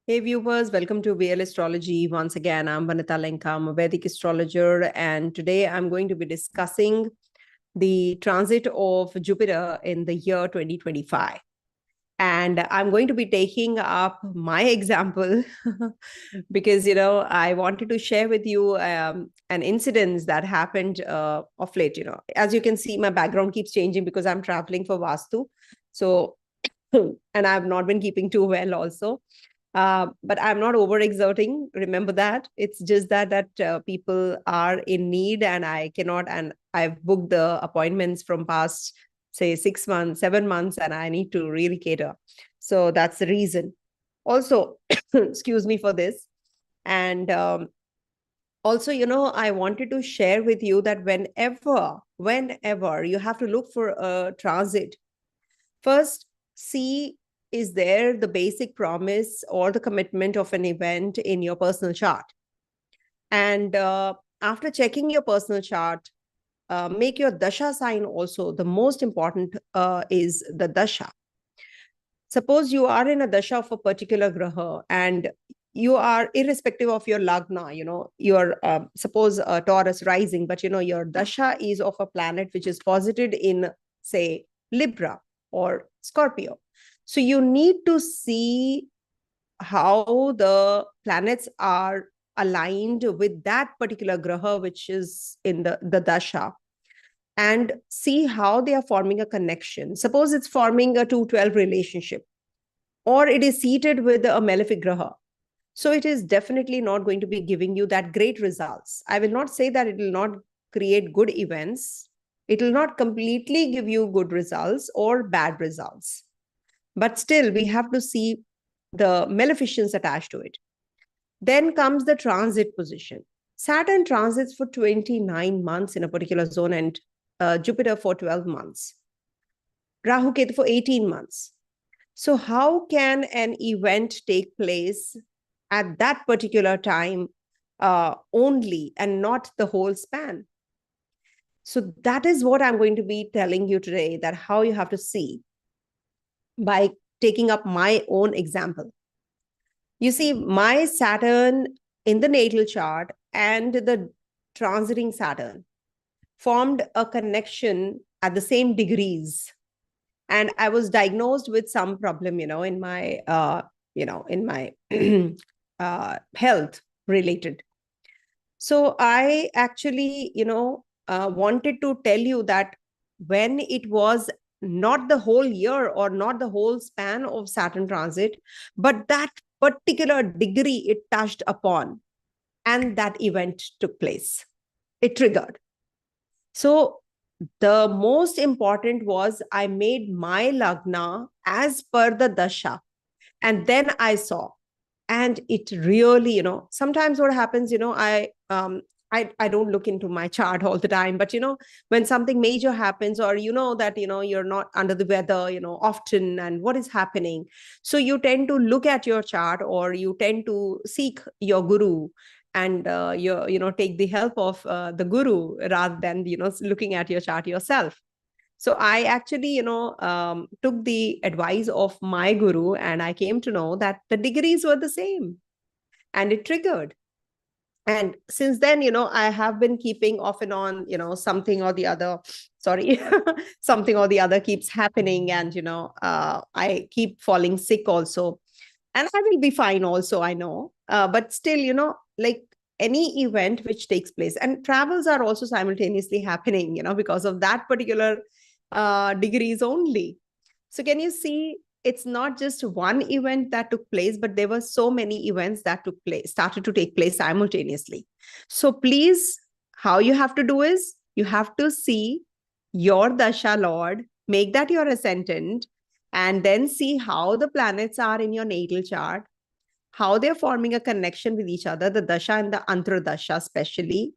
Hey viewers, welcome to VL Astrology. Once again, I'm Vanita Lenka, I'm a Vedic astrologer, and today I'm going to be discussing the transit of Jupiter in the year 2025. And I'm going to be taking up my example because, I wanted to share with you an incident that happened of late. As you can see, my background keeps changing because I'm traveling for Vastu. So, and I've not been keeping too well also. But I'm not overexerting. Remember that. It's just that people are in need, and I cannot. And I've booked the appointments from past, say, 6 months, 7 months, and I need to really cater. So that's the reason. Also, excuse me for this. And also, I wanted to share with you that whenever you have to look for a transit, first see, is there the basic promise or the commitment of an event in your personal chart? And after checking your personal chart, make your dasha sign also. The most important is the dasha. Suppose you are in a dasha of a particular graha, and you are irrespective of your lagna, you're suppose a Taurus rising, but your dasha is of a planet which is posited in, say, Libra or Scorpio. So you need to see how the planets are aligned with that particular graha which is in the dasha, and see how they are forming a connection. Suppose it's forming a 212 relationship, or it is seated with a malefic graha. So it is definitely not going to be giving you that great results. I will not say that it will not create good events. It will not completely give you good results or bad results. But still, we have to see the maleficence attached to it. Then comes the transit position. Saturn transits for 29 months in a particular zone, and Jupiter for 12 months. Rahu Ketu for 18 months. So how can an event take place at that particular time only and not the whole span? So that is what I'm going to be telling you today, that how you have to see by taking up my own example. You see, my Saturn in the natal chart and the transiting Saturn formed a connection at the same degrees. And I was diagnosed with some problem, in my, health related. So I actually, wanted to tell you that when it was not the whole year or not the whole span of Saturn transit, but that particular degree it touched upon, and that event took place, it triggered. So the most important was I made my lagna as per the dasha, and then I saw, and it really, sometimes what happens, I don't look into my chart all the time, but when something major happens, or that you're not under the weather often, and what is happening, so you tend to look at your chart, or you tend to seek your guru, and take the help of the guru rather than looking at your chart yourself. So I actually took the advice of my guru, and I came to know that the degrees were the same, and it triggered. And since then, I have been keeping off and on, something or the other, sorry, something or the other keeps happening, and I keep falling sick also, and I will be fine also, I know, but still, like any event which takes place, and travels are also simultaneously happening, because of that particular degrees only. So can you see, it's not just one event that took place, but there were so many events that started to take place simultaneously. So please, how you have to do is, you have to see your dasha lord, make that your ascendant, and then see how the planets are in your natal chart, how they're forming a connection with each other, the dasha and the antradasha especially,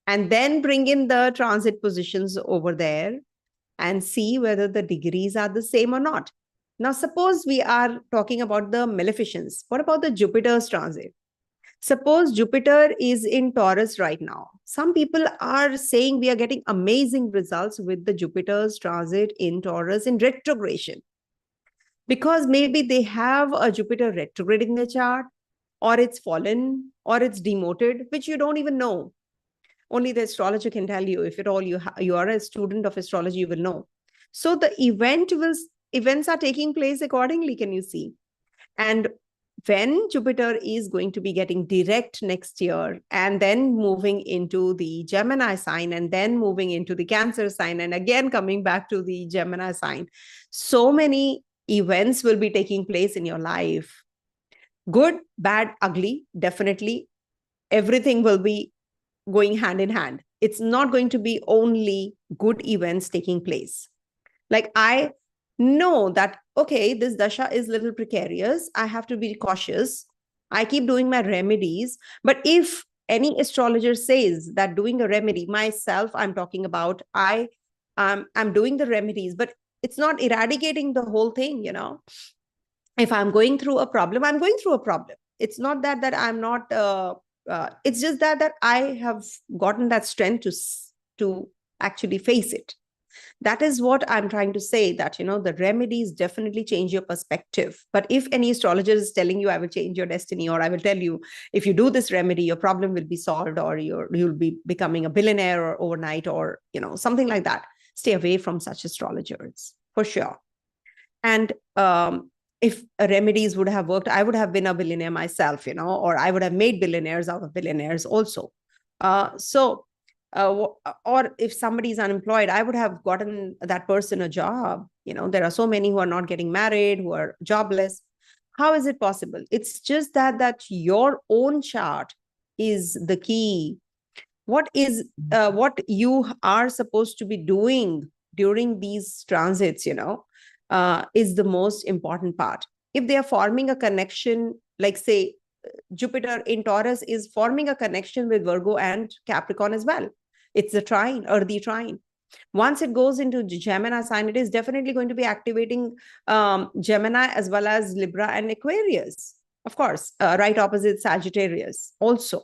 and then bring in the transit positions over there and see whether the degrees are the same or not. Now, suppose we are talking about the maleficence. What about the Jupiter's transit? Suppose Jupiter is in Taurus right now. Some people are saying we are getting amazing results with the Jupiter's transit in Taurus in retrogression. because maybe they have a Jupiter retrograde in their chart, or it's fallen, or it's demoted, which you don't even know. Only the astrologer can tell you. If at all you are a student of astrology, you will know. So the events are taking place accordingly, can you see? And when Jupiter is going to be getting direct next year and then moving into the Gemini sign and then moving into the Cancer sign and again coming back to the Gemini sign, so many events will be taking place in your life. Good, bad, ugly, definitely. Everything will be going hand in hand. It's not going to be only good events taking place. Like, I know that, okay, this dasha is a little precarious. I have to be cautious. I keep doing my remedies. But if any astrologer says that doing a remedy, myself, I'm talking about, I'm doing the remedies, but it's not eradicating the whole thing, If I'm going through a problem, I'm going through a problem. It's not that I'm not, it's just that I have gotten that strength to actually face it. That is what I'm trying to say, that, the remedies definitely change your perspective. But if any astrologer is telling you, I will change your destiny, or I will tell you, if you do this remedy, your problem will be solved, or you'll be becoming a billionaire or overnight, or, something like that, stay away from such astrologers for sure. And if remedies would have worked, I would have been a billionaire myself, or I would have made billionaires out of billionaires also. Or if somebody is unemployed, I would have gotten that person a job. There are so many who are not getting married, who are jobless. How is it possible? It's just that your own chart is the key. What you are supposed to be doing during these transits, is the most important part. If they are forming a connection, like say Jupiter in Taurus is forming a connection with Virgo and Capricorn as well. It's the trine, earthy trine. Once it goes into Gemini sign, it is definitely going to be activating Gemini as well as Libra and Aquarius. Of course, right opposite Sagittarius also.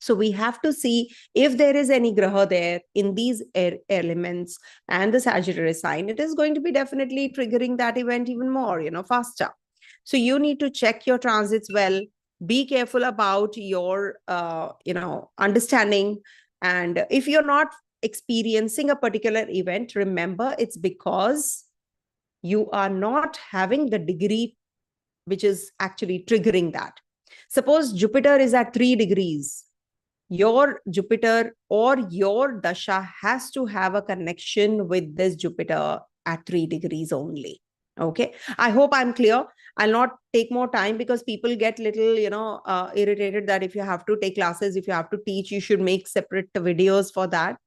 So we have to see if there is any graha there in these elements and the Sagittarius sign, it is going to be definitely triggering that event even more, faster. So you need to check your transits well. Be careful about your, understanding. And if you're not experiencing a particular event, remember it's because you are not having the degree which is actually triggering that. Suppose Jupiter is at 3 degrees. Your Jupiter or your dasha has to have a connection with this Jupiter at 3 degrees only. Okay. I hope I'm clear. I'll not take more time because people get little, irritated that if you have to take classes, if you have to teach, you should make separate videos for that.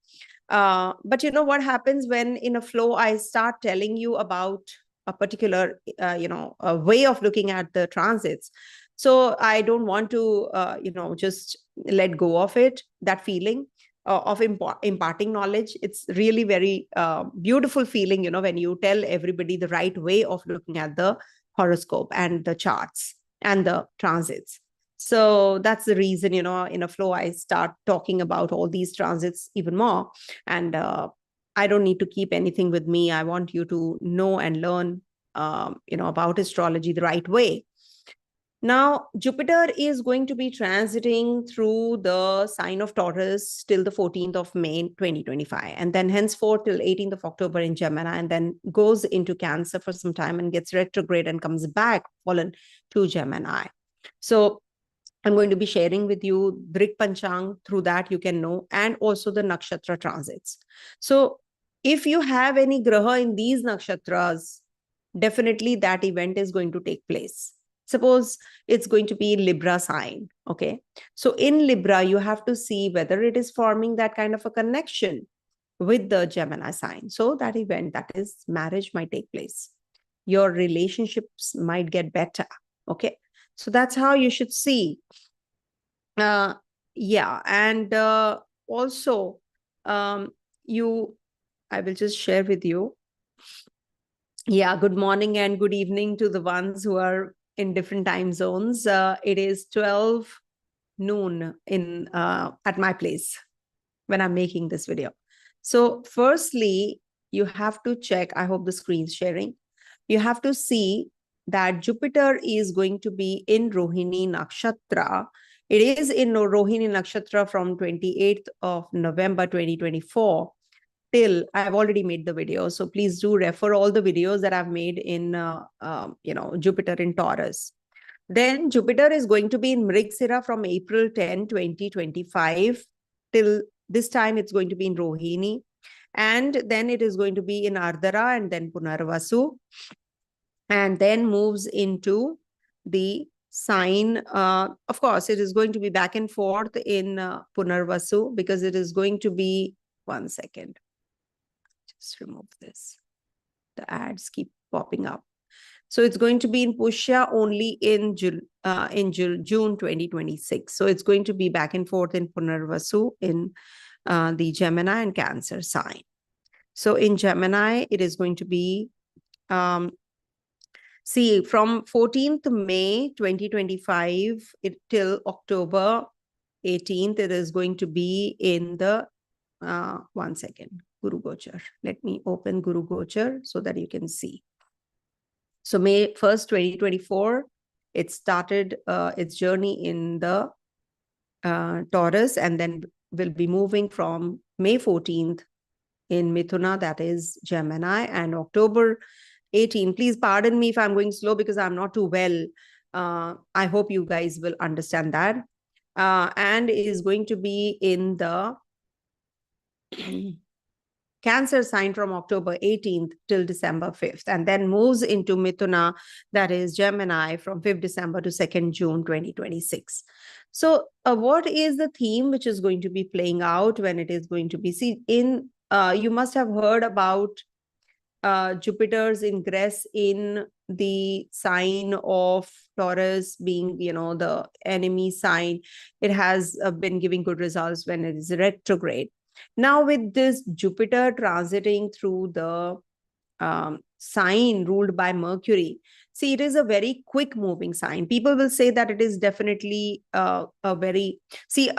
But what happens when in a flow, I start telling you about a particular, a way of looking at the transits. So I don't want to, just let go of it, that feeling of imparting knowledge. It's really very beautiful feeling, when you tell everybody the right way of looking at the horoscope and the charts and the transits. So that's the reason, in a flow, I start talking about all these transits even more. And I don't need to keep anything with me. I want you to know and learn, about astrology the right way. Now, Jupiter is going to be transiting through the sign of Taurus till the 14th of May, 2025, and then henceforth till 18th of October in Gemini, and then goes into Cancer for some time and gets retrograde and comes back fallen to Gemini. So I'm going to be sharing with you Drik Panchang. Through that, you can know, and also the nakshatra transits. So if you have any graha in these nakshatras, definitely that event is going to take place. Suppose it's going to be Libra sign. Okay. So in Libra, you have to see whether it is forming that kind of a connection with the Gemini sign. So that event, that is marriage, might take place. Your relationships might get better. Okay. So that's how you should see. Yeah. And also, I will just share with you. Yeah. Good morning and good evening to the ones who are in different time zones. It is 12 noon in at my place when I'm making this video. So firstly, you have to check, I hope the screen's sharing. you have to see that Jupiter is going to be in Rohini Nakshatra. It is in Rohini Nakshatra from 28th of November 2024 till I've already made the video. So please do refer all the videos that I've made in, Jupiter in Taurus. Then Jupiter is going to be in Mrigasira from April 10, 2025 till this time it's going to be in Rohini. And then it is going to be in Ardhara and then Punarvasu. And then moves into the sign. Of course, it is going to be back and forth in Punarvasu because it is going to be, one second. Just remove this. The ads keep popping up. So it's going to be in Pushya only in June 2026. So it's going to be back and forth in Punarvasu in the Gemini and Cancer sign. So in Gemini, it is going to be, see, from 14th May 2025 till October 18th, it is going to be in the, one second, Guru Gochar. Let me open Guru Gochar so that you can see. So May 1st, 2024, it started its journey in the Taurus, and then will be moving from May 14th in Mithuna, that is Gemini, and October 18. Please pardon me if I'm going slow because I'm not too well. I hope you guys will understand that. And is going to be in the Cancer sign from October 18th till December 5th, and then moves into Mithuna, that is Gemini, from 5th December to 2nd June 2026. So what is the theme which is going to be playing out when it is going to be? See, in you must have heard about Jupiter's ingress in the sign of Taurus being, the enemy sign. It has been giving good results when it is retrograde. Now, with this Jupiter transiting through the sign ruled by Mercury, see, it is a very quick moving sign. People will say that it is definitely a very, see,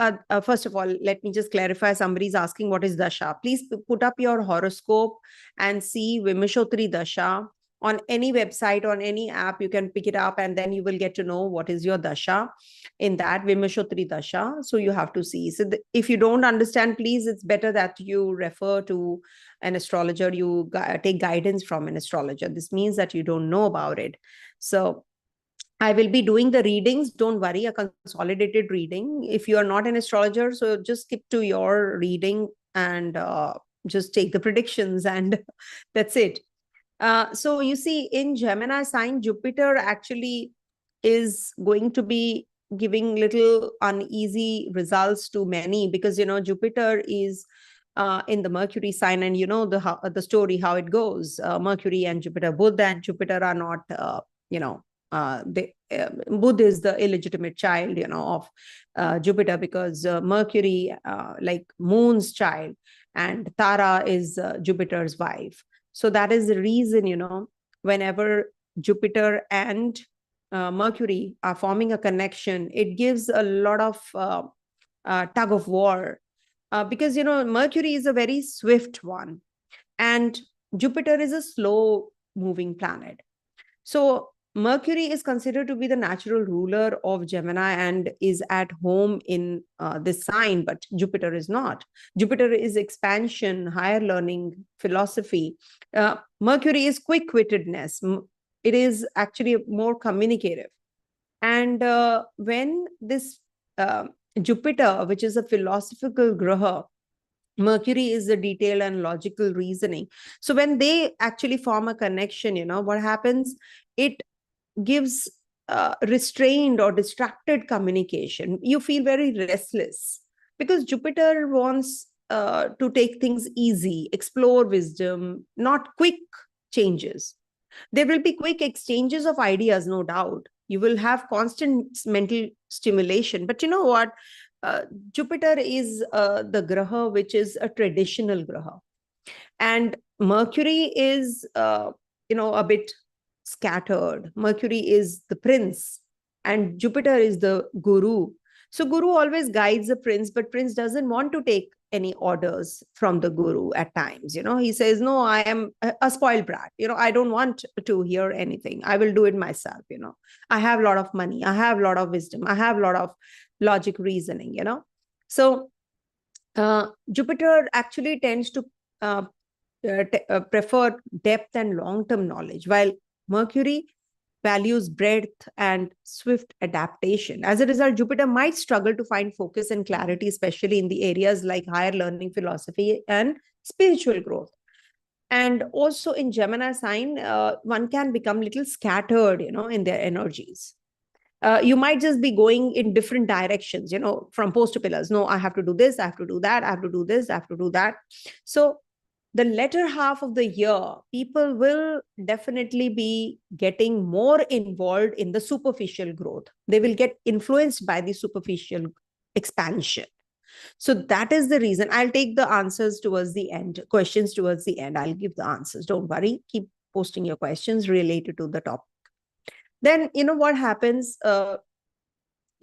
first of all, let me just clarify. Somebody's asking what is Dasha. Please put up your horoscope and see Vimishotri Dasha. On any website, on any app, you can pick it up and then you will get to know what is your Dasha in that Vimishotri Dasha. So you have to see. So if you don't understand, please, it's better that you refer to an astrologer, you take guidance from an astrologer. This means that you don't know about it. So I will be doing the readings. Don't worry, a consolidated reading. If you are not an astrologer, so just skip to your reading and just take the predictions and that's it. So you see, in Gemini sign, Jupiter actually is going to be giving little uneasy results to many because, Jupiter is in the Mercury sign, and the story, how it goes. Mercury and Jupiter, Buddha and Jupiter are not, Buddha is the illegitimate child, of Jupiter, because Mercury, like Moon's child, and Tara is Jupiter's wife. So that is the reason, whenever Jupiter and Mercury are forming a connection, it gives a lot of tug of war because, Mercury is a very swift one and Jupiter is a slow moving planet. So Mercury is considered to be the natural ruler of Gemini and is at home in this sign, but Jupiter is not. Jupiter is expansion, higher learning, philosophy. Mercury is quick-wittedness. It is actually more communicative. And when this Jupiter, which is a philosophical graha, Mercury is the detailed and logical reasoning. So when they actually form a connection, what happens? It gives restrained or distracted communication. You feel very restless because Jupiter wants to take things easy, explore wisdom, not quick changes. There will be quick exchanges of ideas, no doubt. You will have constant mental stimulation. But you know what? Jupiter is the graha, which is a traditional graha. And Mercury is, a bit scattered. Mercury is the prince and Jupiter is the guru. So guru always guides the prince, but prince doesn't want to take any orders from the guru at times. He says, no, I am a spoiled brat. I don't want to hear anything. I will do it myself. I have a lot of money. I have a lot of wisdom. I have a lot of logic reasoning, So Jupiter actually tends to prefer depth and long-term knowledge, while Mercury values breadth and swift adaptation. As a result, Jupiter might struggle to find focus and clarity, especially in the areas like higher learning, philosophy, and spiritual growth. And also in Gemini sign, one can become a little scattered, in their energies. You might just be going in different directions, from post to pillars. No, I have to do this, I have to do that, I have to do this, I have to do that. So the latter half of the year, people will definitely be getting more involved in the superficial growth. They will get influenced by the superficial expansion. So that is the reason. I'll take the answers towards the end, questions towards the end. I'll give the answers. Don't worry. Keep posting your questions related to the topic. Then, what happens?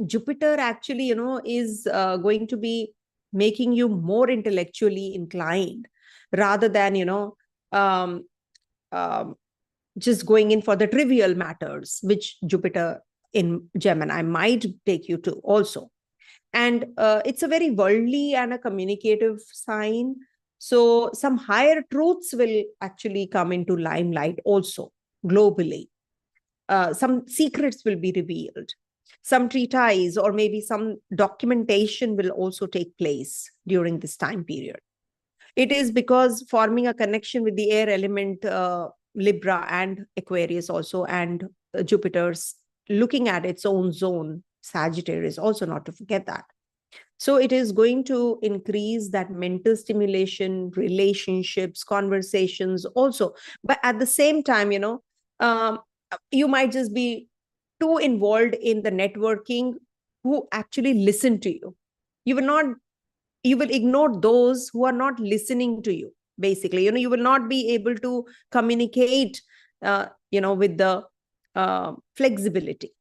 Jupiter actually, is going to be making you more intellectually inclined rather than, just going in for the trivial matters, which Jupiter in Gemini might take you to also. And it's a very worldly and a communicative sign. So some higher truths will actually come into limelight also globally. Some secrets will be revealed. Some treatise or maybe some documentation will also take place during this time period. It is because forming a connection with the air element, Libra and Aquarius also, and Jupiter's looking at its own zone, Sagittarius, also not to forget that. So it is going to increase that mental stimulation, relationships, conversations also. But at the same time, you might just be too involved in the networking who actually listen to you. You will ignore those who are not listening to you. Basically, you will not be able to communicate, with the flexibility.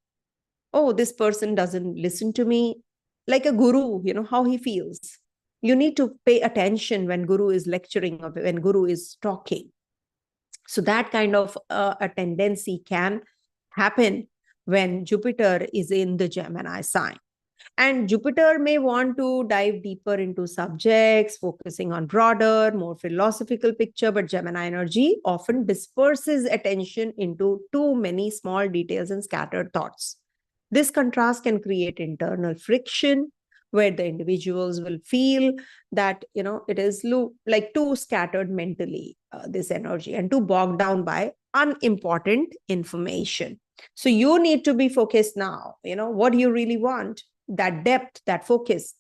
Oh, this person doesn't listen to me. Like a guru, how he feels. You need to pay attention when guru is lecturing or when guru is talking. So that kind of a tendency can happen when Jupiter is in the Gemini sign. And Jupiter may want to dive deeper into subjects, focusing on broader, more philosophical picture, but Gemini energy often disperses attention into too many small details and scattered thoughts. This contrast can create internal friction where the individuals will feel that, it is like too scattered mentally, this energy, and too bogged down by unimportant information. So you need to be focused now, what do you really want? That depth, that focus,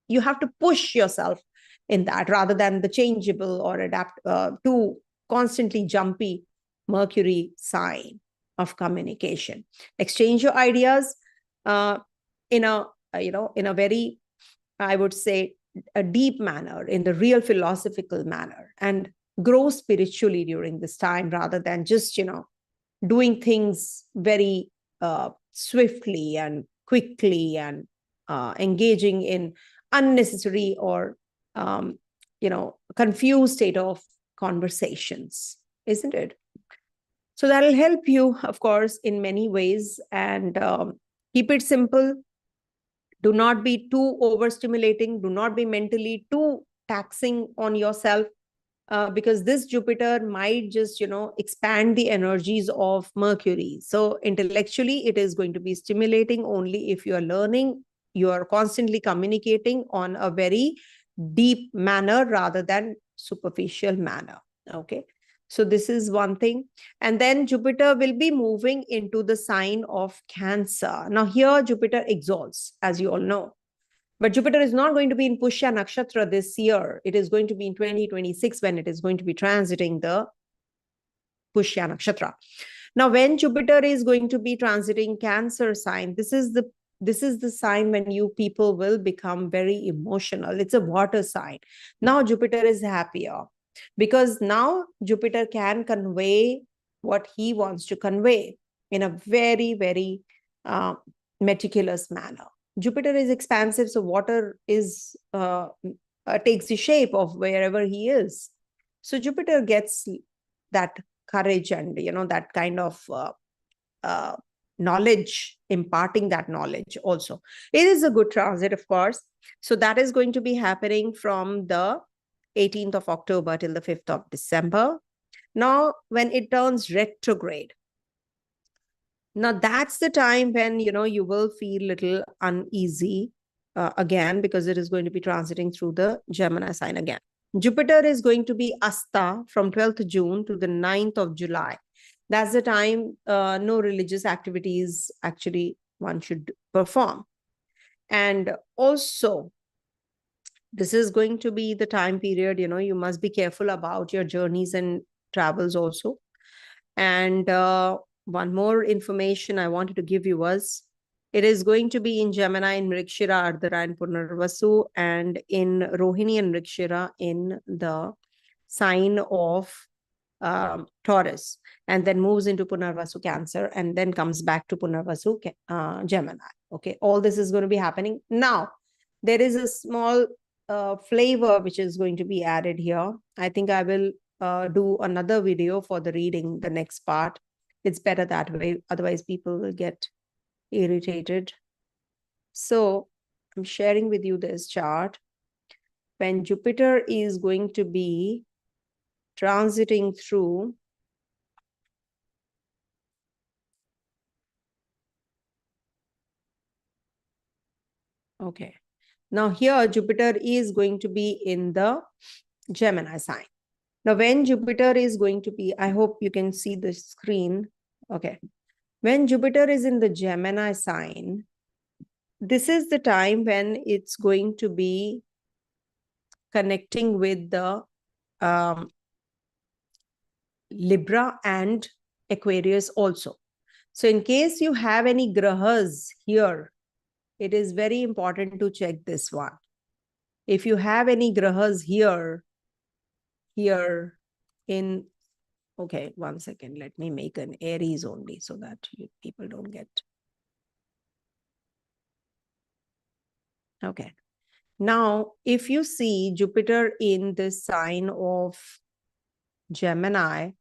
you have to push yourself in that rather than the changeable or adapt to constantly jumpy Mercury sign of communication. Exchange your ideas in a very, I would say, a deep manner, in the real philosophical manner, and grow spiritually during this time rather than just, doing things very swiftly and quickly and engaging in unnecessary or, confused state of conversations, isn't it? So that'll help you, of course, in many ways, and keep it simple. Do not be too overstimulating. Do not be mentally too taxing on yourself, because this Jupiter might just, expand the energies of Mercury. So intellectually, it is going to be stimulating only if you are learning, you are constantly communicating on a very deep manner rather than superficial manner. Okay. So this is one thing. And then Jupiter will be moving into the sign of Cancer. Now here Jupiter exalts, as you all know. But Jupiter is not going to be in Pushya Nakshatra this year. It is going to be in 2026 when it is going to be transiting the Pushya Nakshatra. Now, when Jupiter is going to be transiting Cancer sign, this is the sign when you people will become very emotional. It's a water sign. Now Jupiter is happier because now Jupiter can convey what he wants to convey in a very, very meticulous manner. Jupiter is expansive, so water is takes the shape of wherever he is. So Jupiter gets that courage and, that kind of knowledge, imparting that knowledge also. It is a good transit, of course. So that is going to be happening from the 18th of October till the 5th of December. Now, when it turns retrograde, now that's the time when, you will feel a little uneasy again, because it is going to be transiting through the Gemini sign again. Jupiter is going to be Asta from 12th June to the 9th of July. That's the time no religious activities actually one should perform. And also, this is going to be the time period, you must be careful about your journeys and travels also. And one more information I wanted to give you was, it is going to be in Gemini, in Mrigashira, Ardhara, and Punarvasu, and in Rohini and Mrigashira in the sign of Taurus, and then moves into Punarvasu, Cancer, and then comes back to Punarvasu, Gemini. Okay, all this is going to be happening. Now, there is a small flavor which is going to be added here. I think I will do another video for the reading, the next part. It's better that way. Otherwise, people will get irritated. So I'm sharing with you this chart. When Jupiter is going to be transiting through okay. Now here, Jupiter is going to be in the Gemini sign. Now, when Jupiter is going to be, I hope you can see the screen. Okay. When Jupiter is in the Gemini sign, this is the time when it's going to be connecting with the Libra and Aquarius also. So in case you have any grahas here, it is very important to check this one. If you have any grahas here in, okay, 1 second, let me make an Aries only so that people don't get. Okay. Now, if you see Jupiter in the sign of Gemini,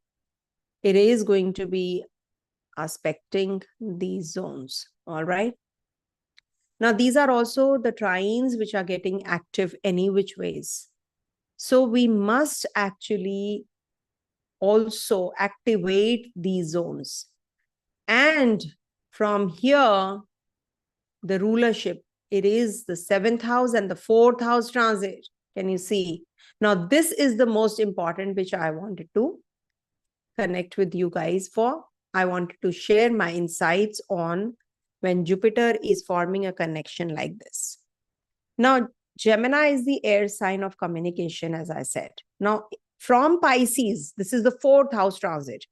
it is going to be aspecting these zones. All right. Now, these are also the trines which are getting active any which ways. So we must actually also activate these zones. And from here, the rulership, it is the 7th house and the 4th house transit. Can you see? Now, this is the most important, which I wanted to connect with you guys for. I wanted to share my insights on when Jupiter is forming a connection like this. Now, Gemini is the air sign of communication, as I said. Now, from Pisces, this is the 4th house transit.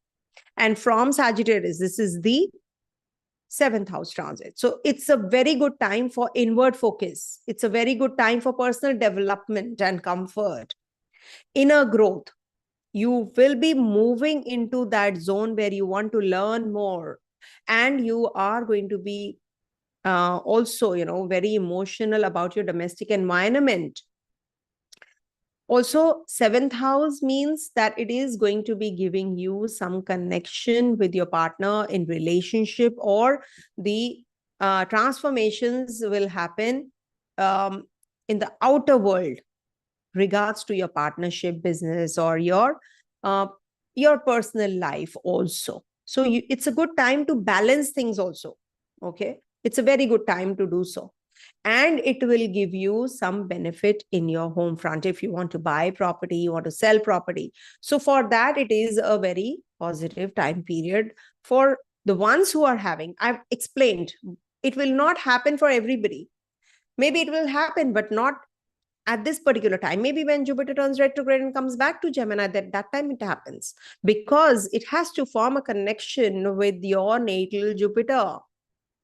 And from Sagittarius, this is the 7th house transit. So it's a very good time for inward focus. It's a very good time for personal development and comfort, inner growth. You will be moving into that zone where you want to learn more, and you are going to be also, very emotional about your domestic environment. Also, 7th house means that it is going to be giving you some connection with your partner in relationship, or the transformations will happen in the outer world regards to your partnership, business, or your personal life also. So it's a good time to balance things also. Okay. It's a very good time to do so. And it will give you some benefit in your home front if you want to buy property, you want to sell property. So for that, it is a very positive time period for the ones who are having. I've explained, it will not happen for everybody. Maybe it will happen, but not at this particular time. Maybe when Jupiter turns retrograde and comes back to Gemini, that time it happens, because it has to form a connection with your natal Jupiter.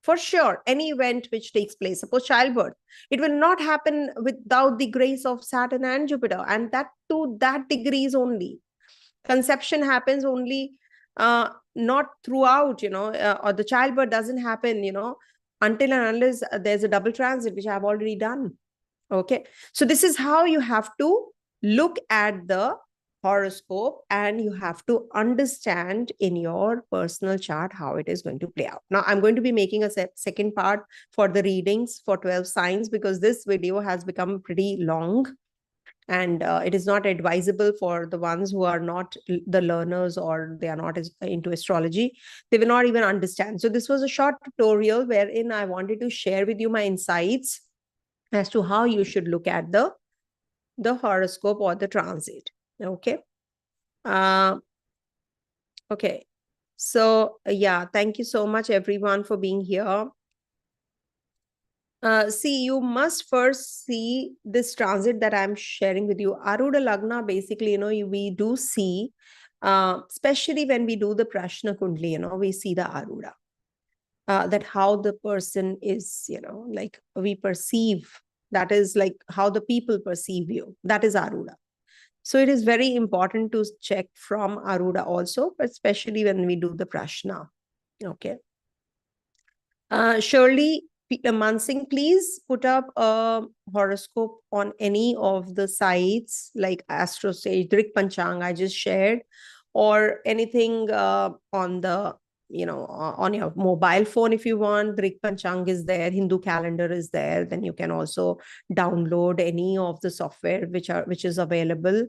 For sure, any event which takes place, suppose childbirth, it will not happen without the grace of Saturn and Jupiter, and that to that degrees only. Conception happens only, not throughout, or the childbirth doesn't happen, until and unless there's a double transit, which I've already done. Okay. So this is how you have to look at the horoscope, and you have to understand in your personal chart how it is going to play out. Now, I'm going to be making a second part for the readings for 12 signs, because this video has become pretty long, and it is not advisable for the ones who are not the learners, or they are not into astrology. They will not even understand. So this was a short tutorial wherein I wanted to share with you my insights as to how you should look at the horoscope or the transit. Okay. Okay. So yeah, thank you so much everyone for being here. See, you must first see this transit that I'm sharing with you. Arudha Lagna, basically, we do see, especially when we do the Prashna Kundli, we see the Arudha. That how the person is, like we perceive, that is like how the people perceive you. That is Arudha. So it is very important to check from Arudha also, but especially when we do the Prashna. Okay. Shirley Mansingh, please put up a horoscope on any of the sites like AstroSage, Drik Panchang I just shared, or anything on the, on your mobile phone if you want. Drik Panchang is there, Hindu calendar is there. Then you can also download any of the software which is available.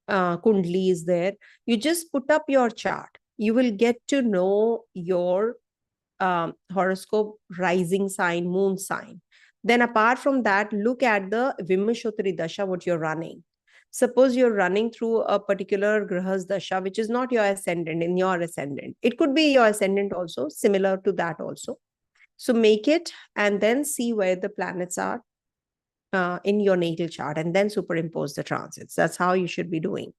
Kundli is there. You just put up your chart. You will get to know your horoscope, rising sign, moon sign. Then apart from that, look at the Vimashotri Dasha, what you're running. Suppose you're running through a particular grahas Dasha, which is not your ascendant, in your ascendant. It could be your ascendant also, similar to that also. So make it and then see where the planets are in your natal chart, and then superimpose the transits. That's how you should be doing.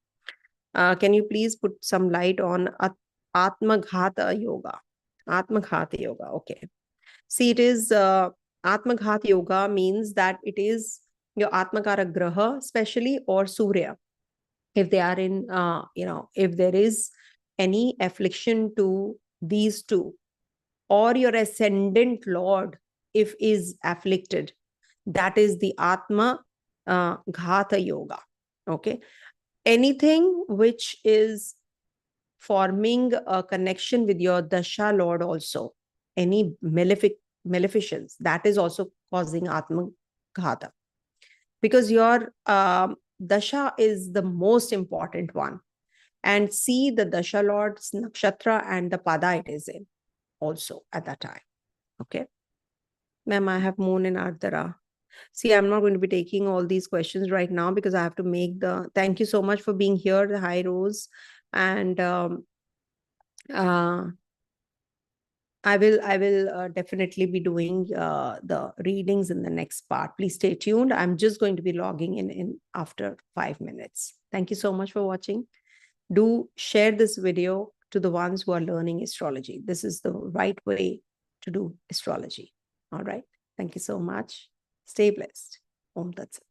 Can you please put some light on Atmaghata Yoga? Atmaghata Yoga, okay. See, it is Atmaghata Yoga means that it is your Atmakara Graha, especially, or Surya. If they are in, if there is any affliction to these two, or your ascendant Lord, if is afflicted, that is the Atma Ghata Yoga. Okay. Anything which is forming a connection with your Dasha Lord also, any maleficence, that is also causing Atma Ghata. Because your Dasha is the most important one. And see the Dasha Lord's nakshatra and the pada it is in also at that time. Okay. Ma'am, I have moon in Ardhara. See, I'm not going to be taking all these questions right now because I have to make the, thank you so much for being here. Hi, Rose. And I will definitely be doing the readings in the next part. Please stay tuned. I'm just going to be logging in after 5 minutes. Thank you so much for watching. Do share this video to the ones who are learning astrology. This is the right way to do astrology. All right. Thank you so much. Stay blessed. Om Tat Sat.